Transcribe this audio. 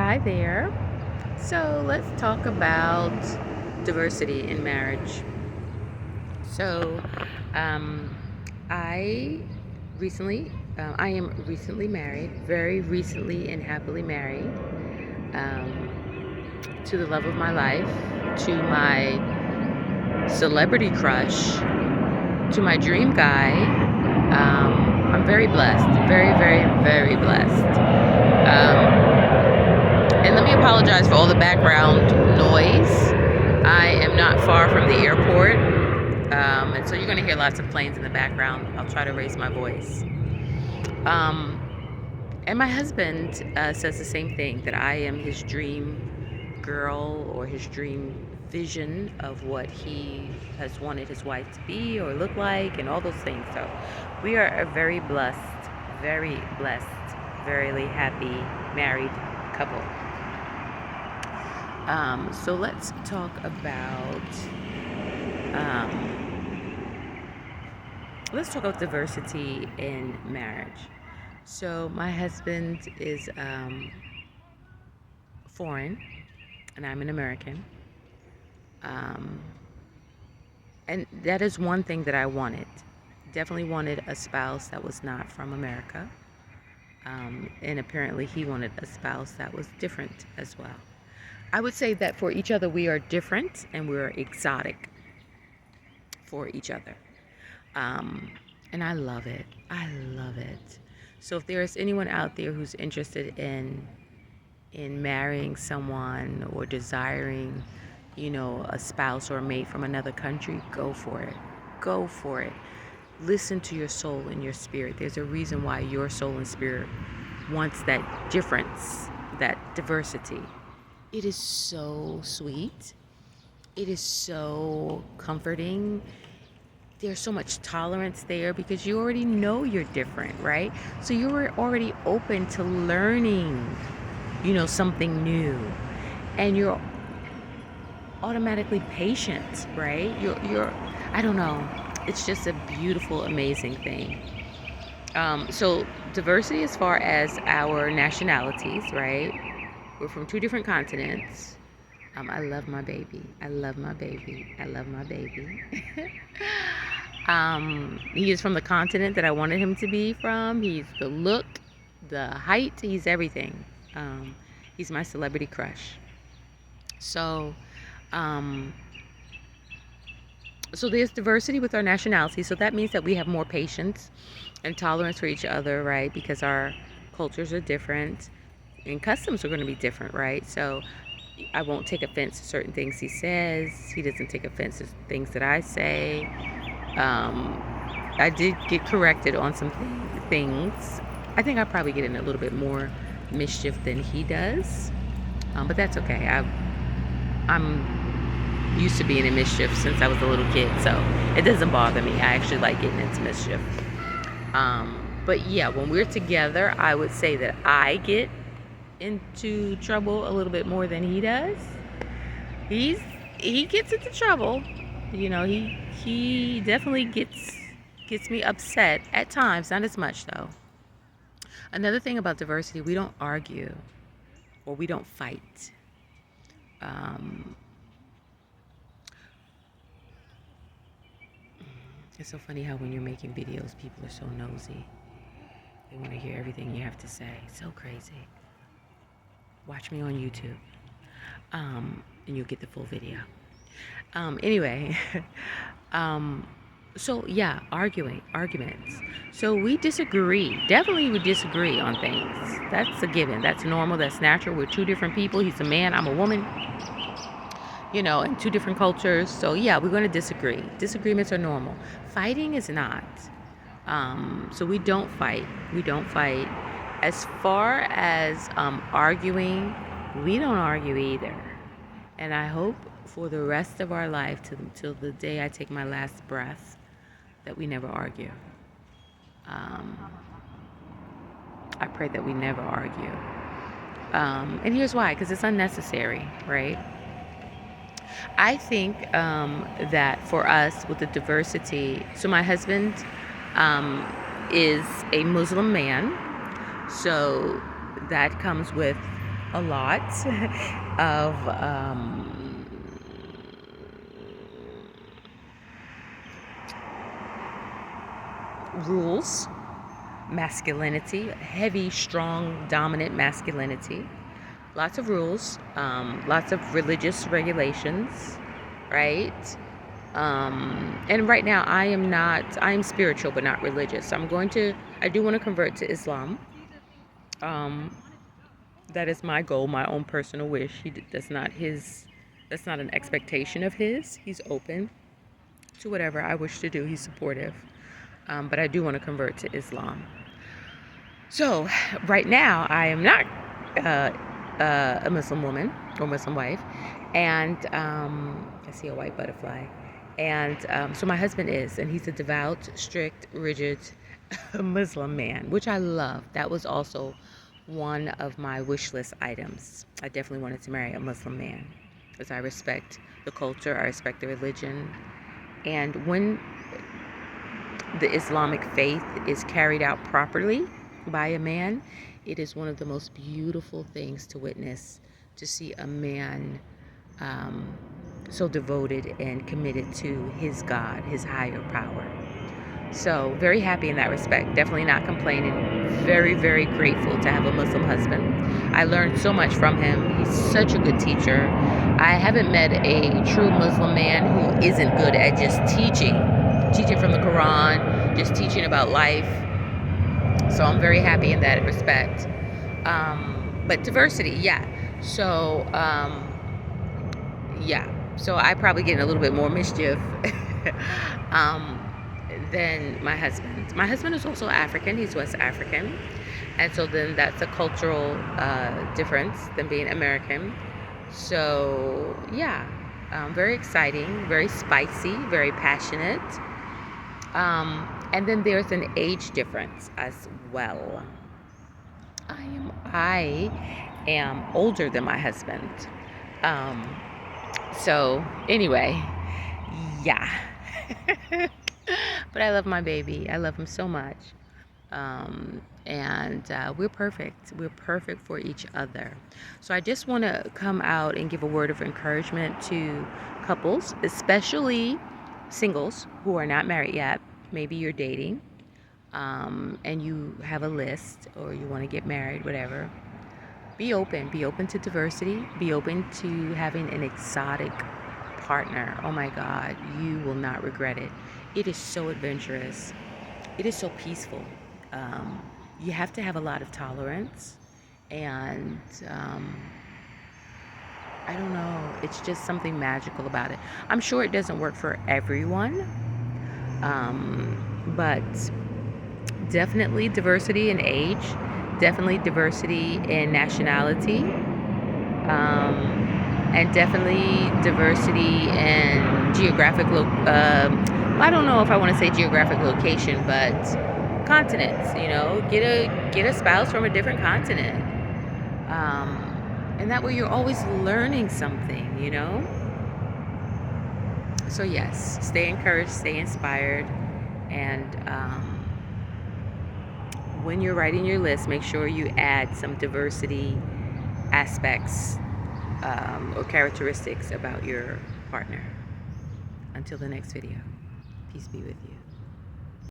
Hi there. So let's talk about diversity in marriage. So, um, I I am recently married, very recently and happily married, to the love of my life, to my celebrity crush, to my dream guy. I'm very blessed, very, very, very blessed. And let me apologize for all the background noise. I am not far from the airport, and so you're going to hear lots of planes in the background. I'll try to raise my voice. Um, and my husband says the same thing, that I am his dream girl or his dream vision of what he has wanted his wife to be or look like, and all those things. So we are a very blessed, very happy married couple. So um, let's talk about diversity in marriage. So my husband is foreign, and I'm an American, um, and that is one thing that I wanted. Definitely wanted a spouse that was not from America, and apparently he wanted a spouse that was different as well. I would say that for each other we are different and we're exotic for each other. Um, and I love it. I love it. So if there is anyone out there who's interested in marrying someone or desiring, a spouse or a mate from another country, go for it. Go for it. Listen to your soul and your spirit. There's a reason why your soul and spirit wants that difference, that diversity. It is so sweet. It is so comforting. There's so much tolerance there because you already know you're different, right? So you're already open to learning, something new. And you're automatically patient, right? You're I don't know. It's just a beautiful, amazing thing. So diversity as far as our nationalities, right? We're from two different continents. I love my baby. I love my baby. I love my baby. He is from the continent that I wanted him to be from. He's the look, the height, he's everything. He's my celebrity crush. So, um, so there's diversity with our nationality. So that means that we have more patience and tolerance for each other, right? Because our cultures are different and customs are going to be different, right? So I won't take offense to certain things he says. He doesn't take offense to things that I say. Um, I did get corrected on some things. I think I probably get in a little bit more mischief than he does, but that's okay. I'm used to being in mischief since I was a little kid, so it doesn't bother me. I actually like getting into mischief. But yeah, when we're together, I would say that I get into trouble a little bit more than he does. He gets into trouble. He definitely gets me upset at times, not as much though. Another thing about diversity, we don't argue or we don't fight. Um, it's so funny how when you're making videos, people are so nosy. They want to hear everything you have to say. So crazy. Watch me on YouTube, and you'll get the full video. Anyway, so yeah, arguments. So we disagree. Definitely we disagree on things. That's a given. That's normal. That's natural. We're two different people. He's a man. I'm a woman. In two different cultures. So yeah, we're going to disagree. Disagreements are normal. Fighting is not. So we don't fight. We don't fight. As far as arguing, we don't argue either. And I hope for the rest of our life, till the day I take my last breath, that we never argue. I pray that we never argue. And here's why, because it's unnecessary, right? I think that for us with the diversity, so my husband is a Muslim man, so that comes with a lot of rules, masculinity, heavy, strong, dominant masculinity, lots of rules, lots of religious regulations, right? And right now I am spiritual but not religious. I do want to convert to Islam. Um, that is my goal, my own personal wish. That's not an expectation of his. He's open to whatever I wish to do. He's supportive. But I do want to convert to Islam. So right now I am not uh, a Muslim woman or Muslim wife, and I see a white butterfly. And so my husband is, and he's a devout, strict, rigid Muslim man, which I love. That was also one of my wish list items. I definitely wanted to marry a Muslim man because I respect the culture, I respect the religion. And when the Islamic faith is carried out properly by a man, it is one of the most beautiful things to witness, to see a man so devoted and committed to his God, his higher power. So very happy in that respect. Definitely not complaining. Very, very grateful to have a Muslim husband. I learned so much from him. He's such a good teacher. I haven't met a true Muslim man who isn't good at just teaching from the Quran, just teaching about life. So I'm very happy in that respect. But diversity, yeah. So, yeah. So I probably get in a little bit more mischief um, than my husband. My husband is also African. He's West African. And so then that's a cultural difference than being American. So, yeah. Very exciting, very spicy, very passionate. And then there's an age difference as well. I am older than my husband. Um, so anyway, yeah. But I love my baby. I love him so much. And we're perfect. We're perfect for each other. So I just want to come out and give a word of encouragement to couples, especially singles who are not married yet. Maybe you're dating, and you have a list, or you want to get married, whatever. Be open. Be open to diversity. Be open to having an exotic partner. Oh my God, you will not regret it. It is so adventurous. It is so peaceful. You have to have a lot of tolerance, and I don't know, it's just something magical about it. I'm sure it doesn't work for everyone, but definitely diversity in age, definitely diversity in nationality, and definitely diversity in geographic I don't know if I want to say geographic location, but continents. Get a spouse from a different continent, and that way you're always learning something. So yes, stay encouraged, stay inspired, and when you're writing your list, make sure you add some diversity aspects or characteristics about your partner. Until the next video, peace be with you.